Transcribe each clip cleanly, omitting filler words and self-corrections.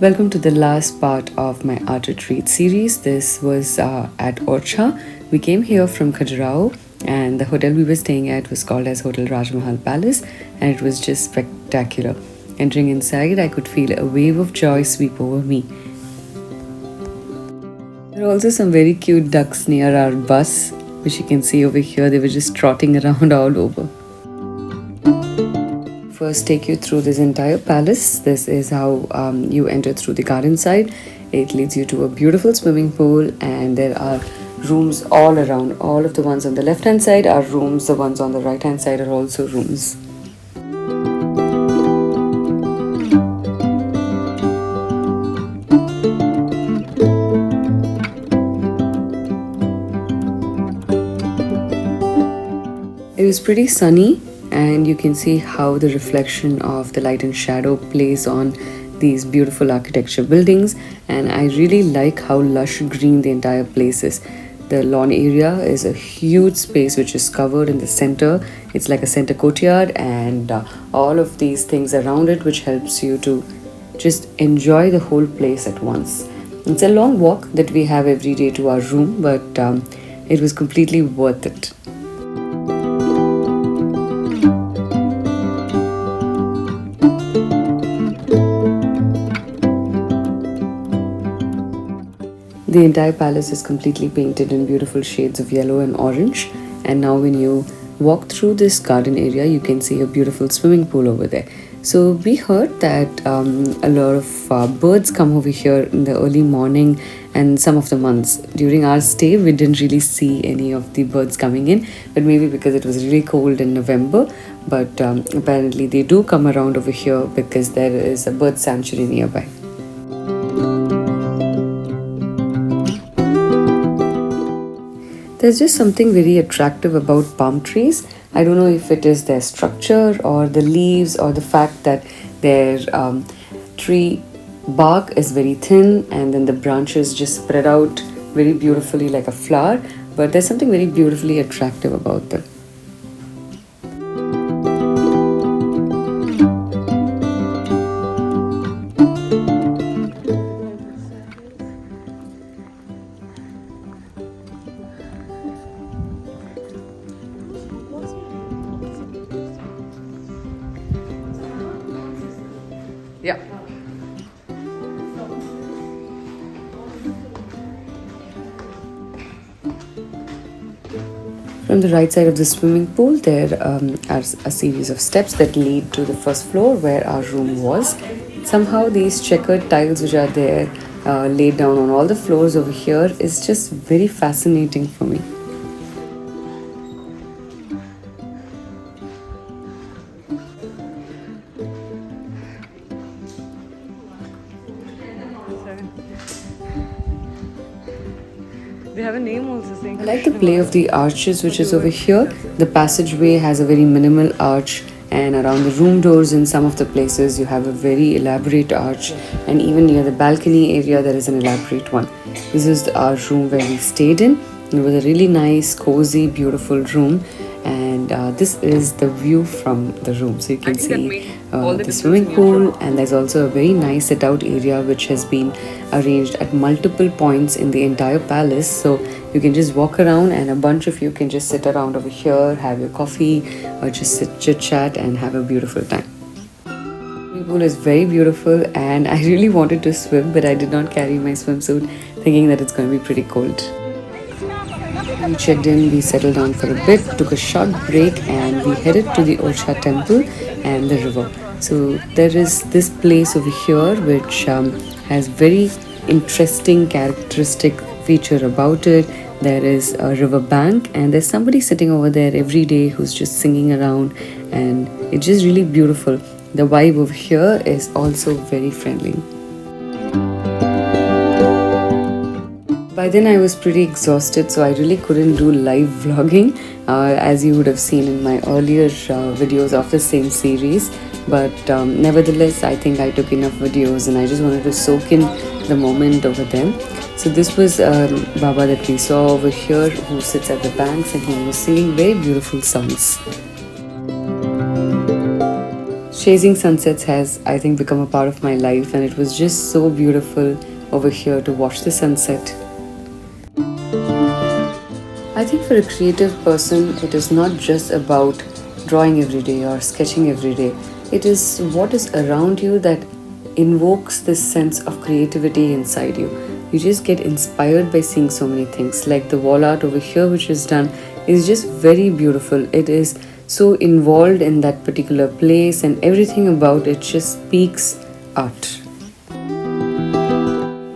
Welcome to the last part of my art retreat series. This was at Orchha. We came here from Khajuraho, and the hotel we were staying at was called as Hotel Raj Mahal Palace, and it was just spectacular. Entering inside, I could feel a wave of joy sweep over me. There are also some very cute ducks near our bus, which you can see over here. They were just trotting around all over. First, take you through this entire palace. This is how you enter through the garden side. It leads you to a beautiful swimming pool, and there are rooms all around. All of the ones on the left hand side are rooms, the ones on the right hand side are also rooms. It was pretty sunny, and you can see how the reflection of the light and shadow plays on these beautiful architecture buildings, and I really like how lush green the entire place is. The lawn area is a huge space which is covered in the center. It's like a center courtyard, and all of these things around it which helps you to just enjoy the whole place at once. It's a long walk that we have every day to our room, but it was completely worth it. The entire palace is completely painted in beautiful shades of yellow and orange, and now when you walk through this garden area, you can see a beautiful swimming pool over there. So we heard that a lot of birds come over here in the early morning and some of the months. During our stay, we didn't really see any of the birds coming in, but maybe because it was really cold in November. But apparently they do come around over here because there is a bird sanctuary nearby. There's just something very attractive about palm trees. I don't know if it is their structure or the leaves or the fact that their tree bark is very thin and then the branches just spread out very beautifully like a flower, but there's something very beautifully attractive about them. Yeah. From the right side of the swimming pool, there are a series of steps that lead to the first floor where our room was. Somehow these checkered tiles which are there laid down on all the floors over here is just very fascinating for me. They have a name also saying. I like the play of the arches which is over here. The passageway has a very minimal arch, and around the room doors in some of the places you have a very elaborate arch, and even near the balcony area there is an elaborate one. This is our room where we stayed in. It was a really nice, cozy, beautiful room, and this is the view from the room. So you can see the swimming pool, and there's also a very nice sit-out area which has been arranged at multiple points in the entire palace. So you can just walk around, and a bunch of you can just sit around over here, have your coffee, or just sit chit-chat and have a beautiful time. The swimming pool is very beautiful, and I really wanted to swim, but I did not carry my swimsuit, thinking that it's going to be pretty cold. We checked in, we settled down for a bit, took a short break, and we headed to the Orchha Temple and the river. So there is this place over here which has very interesting characteristic feature about it. There is a river bank, and there's somebody sitting over there every day who's just singing around, and it's just really beautiful. The vibe over here is also very friendly. By then I was pretty exhausted, so I really couldn't do live vlogging as you would have seen in my earlier videos of the same series. But nevertheless, I think I took enough videos and I just wanted to soak in the moment over them. So this was Baba that we saw over here, who sits at the banks, and he was singing very beautiful songs. Chasing sunsets has, I think, become a part of my life, and it was just so beautiful over here to watch the sunset. I think for a creative person, it is not just about drawing every day or sketching every day. It is what is around you that invokes this sense of creativity inside you. You just get inspired by seeing so many things. Like the wall art over here, which is done, is just very beautiful. It is so involved in that particular place, and everything about it just speaks art.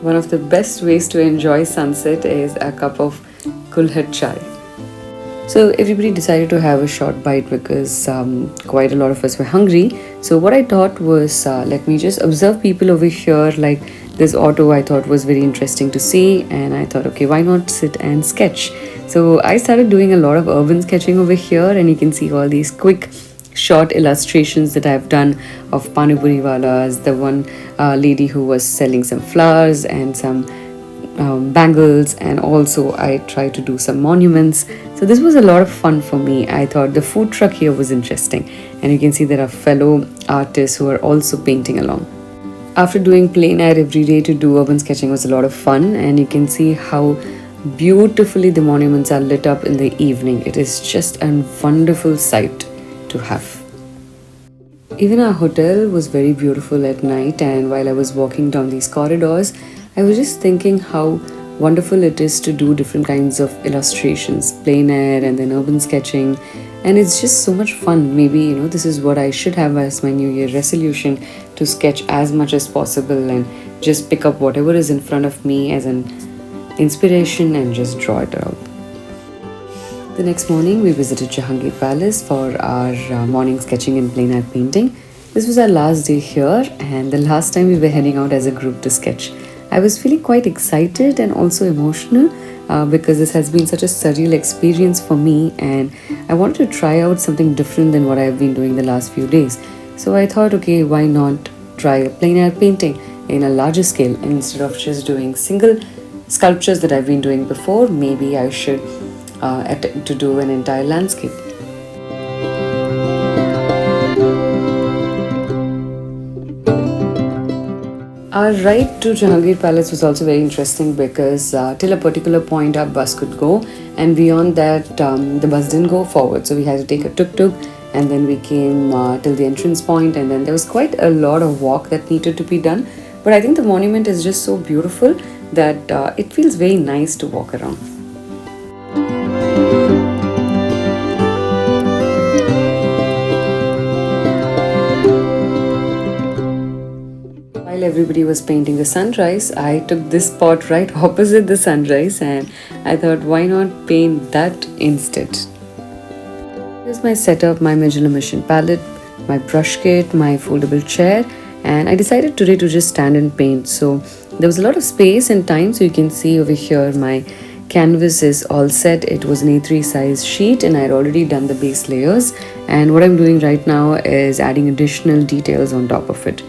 One of the best ways to enjoy sunset is a cup of kulhad chai. So everybody decided to have a short bite because quite a lot of us were hungry. So what I thought was, let me just observe people over here. Like this auto I thought was very interesting to see, and I thought, okay, why not sit and sketch? So I started doing a lot of urban sketching over here, and you can see all these quick short illustrations that I've done of Panipuri walas, the one lady who was selling some flowers and some bangles, and also I tried to do some monuments. So this was a lot of fun for me. I thought the food truck here was interesting, and you can see there are fellow artists who are also painting along. After doing plein air every day, to do urban sketching was a lot of fun, and you can see how beautifully the monuments are lit up in the evening. It is just a wonderful sight to have. Even our hotel was very beautiful at night, and while I was walking down these corridors, I was just thinking how wonderful it is to do different kinds of illustrations, plein air and then urban sketching, and it's just so much fun. Maybe, this is what I should have as my New Year resolution, to sketch as much as possible and just pick up whatever is in front of me as an inspiration and just draw it out. The next morning, we visited Chihangi Palace for our morning sketching and plein air painting. This was our last day here, and the last time we were heading out as a group to sketch. I was feeling quite excited and also emotional because this has been such a surreal experience for me, and I wanted to try out something different than what I've been doing the last few days. So I thought, okay, why not try a plein air painting in a larger scale instead of just doing single sculptures that I've been doing before. Maybe I should attempt to do an entire landscape. Our ride to Chihangi Palace was also very interesting because till a particular point our bus could go, and beyond that the bus didn't go forward. So we had to take a tuk-tuk, and then we came till the entrance point, and then there was quite a lot of walk that needed to be done. But I think the monument is just so beautiful that it feels very nice to walk around. While everybody was painting the sunrise, I took this spot right opposite the sunrise, and I thought, why not paint that instead? Here's my setup, my Majula Mission palette, my brush kit, my foldable chair, and I decided today to just stand and paint. So there was a lot of space and time, so you can see over here my canvas is all set. It was an A3 size sheet, and I had already done the base layers, and what I'm doing right now is adding additional details on top of it.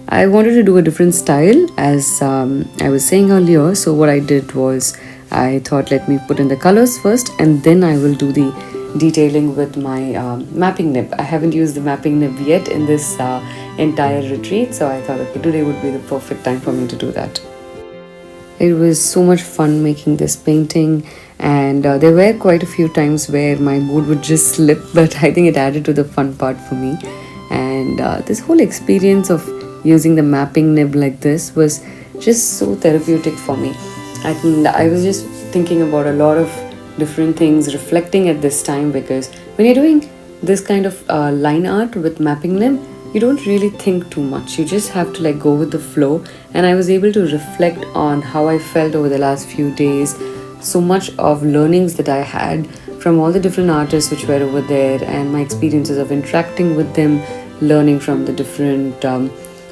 I wanted to do a different style, as I was saying earlier. So what I did was, I thought, let me put in the colors first, and then I will do the detailing with my mapping nib. I haven't used the mapping nib yet in this entire retreat, so I thought, okay, today would be the perfect time for me to do that. It was so much fun making this painting, and there were quite a few times where my mood would just slip, but I think it added to the fun part for me. And this whole experience of using the mapping nib like this was just so therapeutic for me. And I was just thinking about a lot of different things, reflecting at this time, because when you're doing this kind of line art with mapping nib, you don't really think too much. You just have to go with the flow. And I was able to reflect on how I felt over the last few days, so much of learnings that I had from all the different artists which were over there, and my experiences of interacting with them, learning from the different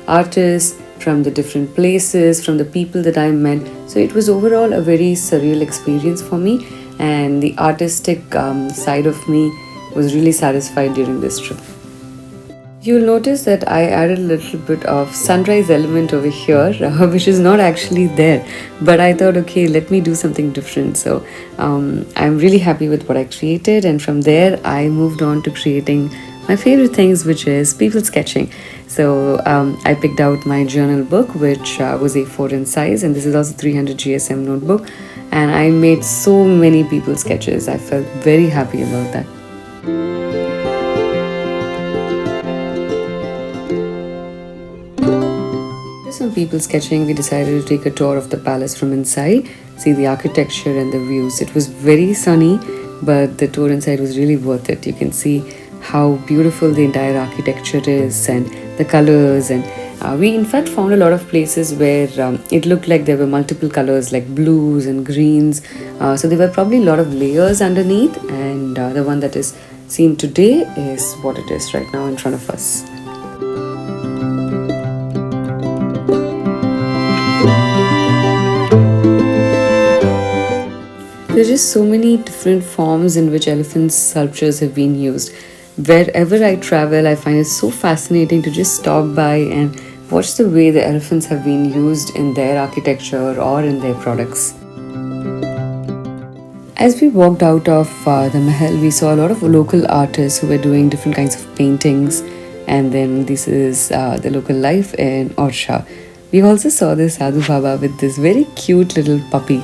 artists, from the different places, from the people that I met. So it was overall a very surreal experience for me, and the artistic side of me was really satisfied during this trip. You'll notice that I added a little bit of sunrise element over here, which is not actually there, but I thought, okay, let me do something different. So I'm really happy with what I created, and from there I moved on to creating my favorite things, which is people sketching. So I picked out my journal book, which was A4 in size, and this is also 300 GSM notebook. And I made so many people sketches. I felt very happy about that. After some people sketching, we decided to take a tour of the palace from inside, see the architecture and the views. It was very sunny, but the tour inside was really worth it. You can see how beautiful the entire architecture is and the colors, and we in fact found a lot of places where it looked like there were multiple colors like blues and greens, so there were probably a lot of layers underneath, and the one that is seen today is what it is right now in front of us. There are just so many different forms in which elephant sculptures have been used. Wherever I travel, I find it so fascinating to just stop by and watch the way the elephants have been used in their architecture or in their products. As we walked out of the Mahal, we saw a lot of local artists who were doing different kinds of paintings, and then this is the local life in Orchha. We also saw this Sadhu Baba with this very cute little puppy.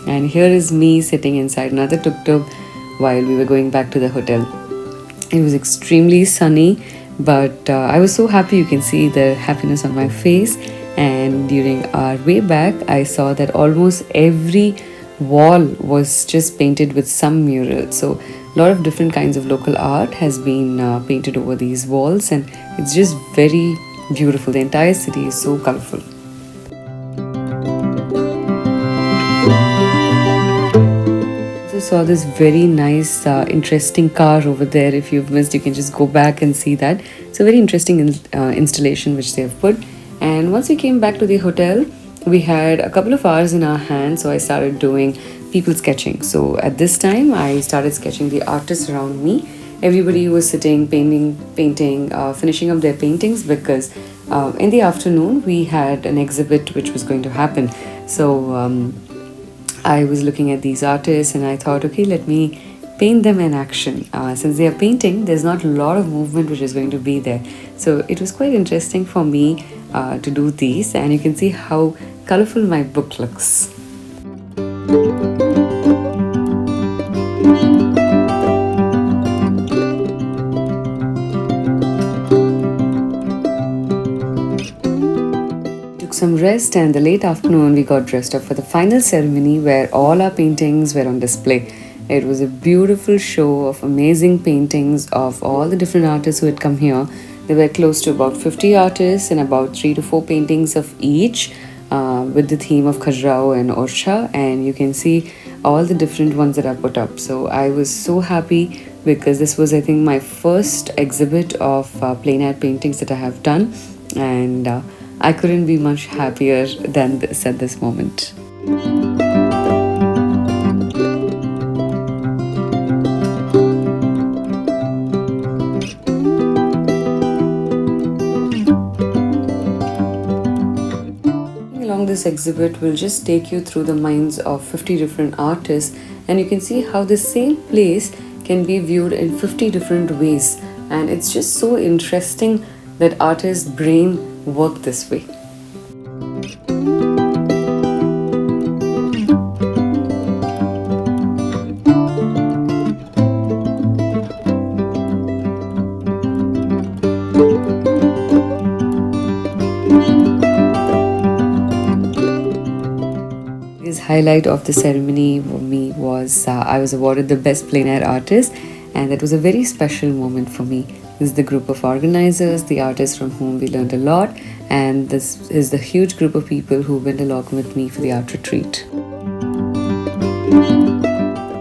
And here is me sitting inside another tuk-tuk while we were going back to the hotel. It was extremely sunny, but I was so happy. You can see the happiness on my face. And during our way back, I saw that almost every wall was just painted with some mural. So a lot of different kinds of local art has been painted over these walls, and it's just very beautiful. The entire city is so colorful. Saw this very nice interesting car over there. If you've missed, you can just go back and see that. It's a very interesting installation which they have put. And once we came back to the hotel, we had a couple of hours in our hands, so I started doing people sketching. So at this time I started sketching the artists around me. Everybody was sitting, painting, finishing up their paintings, because in the afternoon we had an exhibit which was going to happen. So I was looking at these artists and I thought, okay, let me paint them in action. Since they are painting, there's not a lot of movement which is going to be there. So it was quite interesting for me to do these, and you can see how colorful my book looks. Some rest, and the late afternoon we got dressed up for the final ceremony where all our paintings were on display. It was a beautiful show of amazing paintings of all the different artists who had come here. There were close to about 50 artists and about 3 to 4 paintings of each with the theme of Khajuraho and Orchha, and you can see all the different ones that are put up. So I was so happy because this was, I think, my first exhibit of plein air paintings that I have done, and I couldn't be much happier than this at this moment. Along this exhibit will just take you through the minds of 50 different artists, and you can see how the same place can be viewed in 50 different ways, and it's just so interesting that artists' brain work this way. This highlight of the ceremony for me was I was awarded the best plein air artist, and that was a very special moment for me. This is the group of organizers, the artists from whom we learned a lot, and this is the huge group of people who went along with me for the art retreat.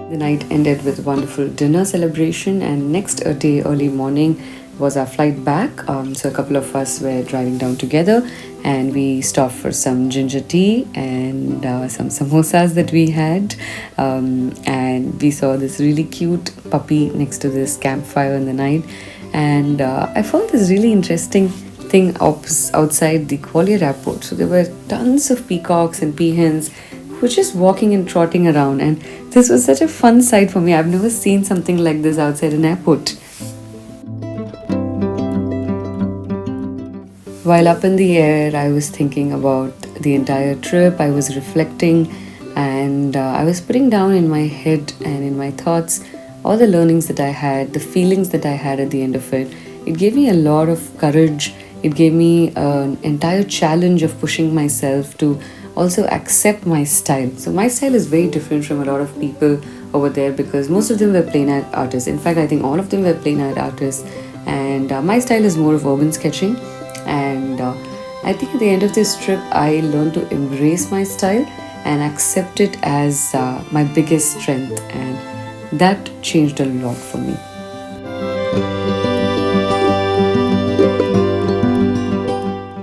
The night ended with a wonderful dinner celebration, and next day early morning was our flight back. So a couple of us were driving down together, and we stopped for some ginger tea and some samosas that we had, and we saw this really cute puppy next to this campfire in the night. And I found this really interesting thing outside the Gwalior airport. So there were tons of peacocks and peahens who were just walking and trotting around, and this was such a fun sight for me. I've never seen something like this outside an airport. While up in the air, I was thinking about the entire trip, I was reflecting, and I was putting down in my head and in my thoughts all the learnings that I had, the feelings that I had at the end of it. It gave me a lot of courage. It gave me an entire challenge of pushing myself to also accept my style. So, my style is very different from a lot of people over there because most of them were plain art artists. In fact, I think all of them were plain art artists, and my style is more of urban sketching. And I think at the end of this trip, I learned to embrace my style and accept it as my biggest strength, and that changed a lot for me.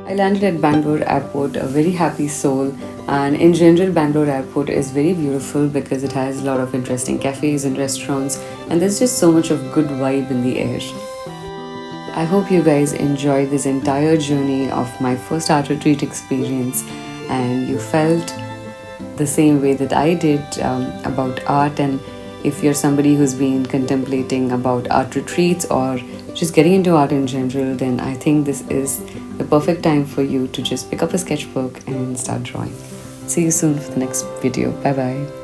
I landed at Bangalore airport a very happy soul, and in general Bangalore airport is very beautiful because it has a lot of interesting cafes and restaurants, and there's just so much of good vibe in the air. I hope you guys enjoyed this entire journey of my first art retreat experience, and you felt the same way that I did about art. And if you're somebody who's been contemplating about art retreats or just getting into art in general, then I think this is the perfect time for you to just pick up a sketchbook and start drawing. See you soon for the next video. Bye bye.